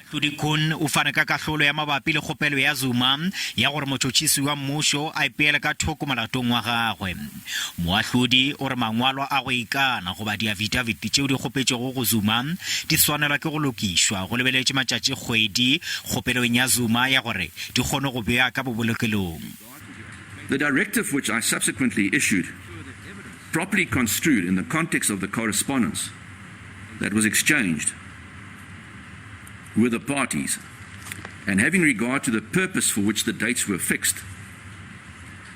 Moatlhodi Koen o fane ka katlholo ya mabapi le kgopelo ya Zuma ya gore motshotshisi wa mmusho a ipeele ka thoko molatong wa gagwe. Moatlhodi o re mangwalo a go ikana go ba di-affidavit tšeo di kgopetšego go Zuma di swanelwa ke go lokišwa go lebeletše matšatši kgwedi kgopelong ya Zuma ya gore di kgone go beya ka bobolokelong. The directive which I subsequently issued, properly construed in the context of the correspondence that was exchanged with the parties, and having regard to the purpose for which the dates were fixed,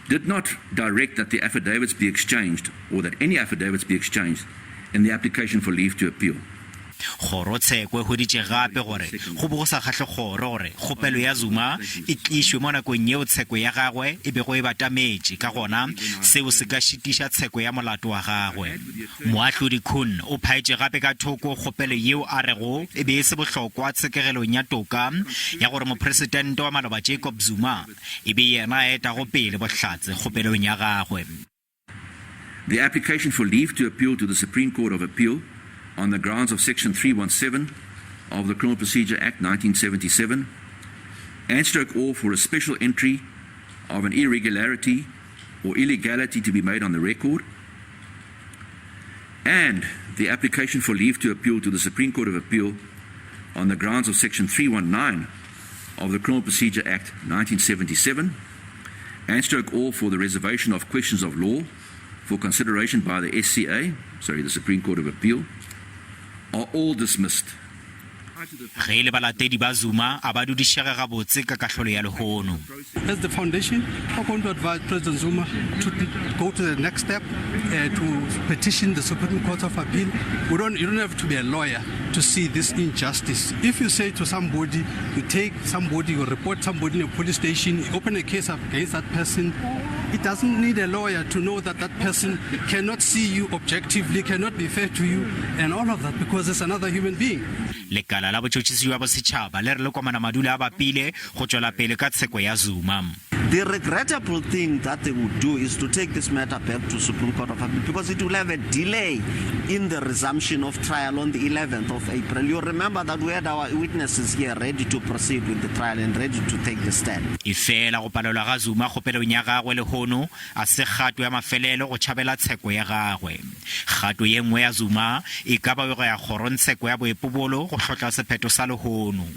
did not direct that the affidavits be exchanged or that any affidavits be exchanged in the application for leave to appeal. Kgotshekelo hoditše gape gore go bo go sa kgahle gore kgopelo ya Zuma e tlišwe mo nakong yeo tsheko ya gagwe e bego e batametše ka gona seo se ka šitiša tsheko ya molato wa gagwe. Moatlhodi Koen o phaetše gape ka thoko kgopelo yeo a rego e be e se bohlokwa tshekegelong ya toka ya gore Mopresidente wa maloba Jacob Zuma e be yena a etago pele bohlatse kgopelong ya gagwe. The application for leave to appeal to the Supreme Court of Appeal on the grounds of Section 317 of the Criminal Procedure Act 1977, and stroke all for a special entry of an irregularity or illegality to be made on the record, and the application for leave to appeal to the Supreme Court of Appeal on the grounds of Section 319 of the Criminal Procedure Act 1977, and stroke all for the reservation of questions of law for consideration by the the Supreme Court of Appeal, are all dismissed. Ge le balatedi ba Zuma a ba dudišega gabotse ka katlholo ya lehono. As the foundation, I'm going to advise President Zuma to go to the next step, to petition the Supreme Court of Appeal. You don't have to be a lawyer to see this injustice. If you say to somebody, you take somebody, you report somebody in a police station, you open a case against that person, it doesn't need a lawyer to know that that person cannot see you objectively, cannot be fair to you, and all of that, because it's another human being. Lekala la botshotshisi wa bosetšhaba le re le komana madula a bapile go tšwela pele ka tsheko ya Zuma. The regrettable thing that they would do is to take this matter back to Supreme Court of Appeal because it will have a delay in the resumption of trial on the 11th of April. You remember that we had our witnesses here ready to proceed with the trial and ready to take the stand. Efela go palelwa ga Zuma kgopelong ya gagwe lehono a se kgato ya mafelelo go tšhabela tsheko ya gagwe. Kgato ye nngwe ya Zuma e ka ba go ya kgorotsheko ya boipobolo go hlotla sephetho sa lehono.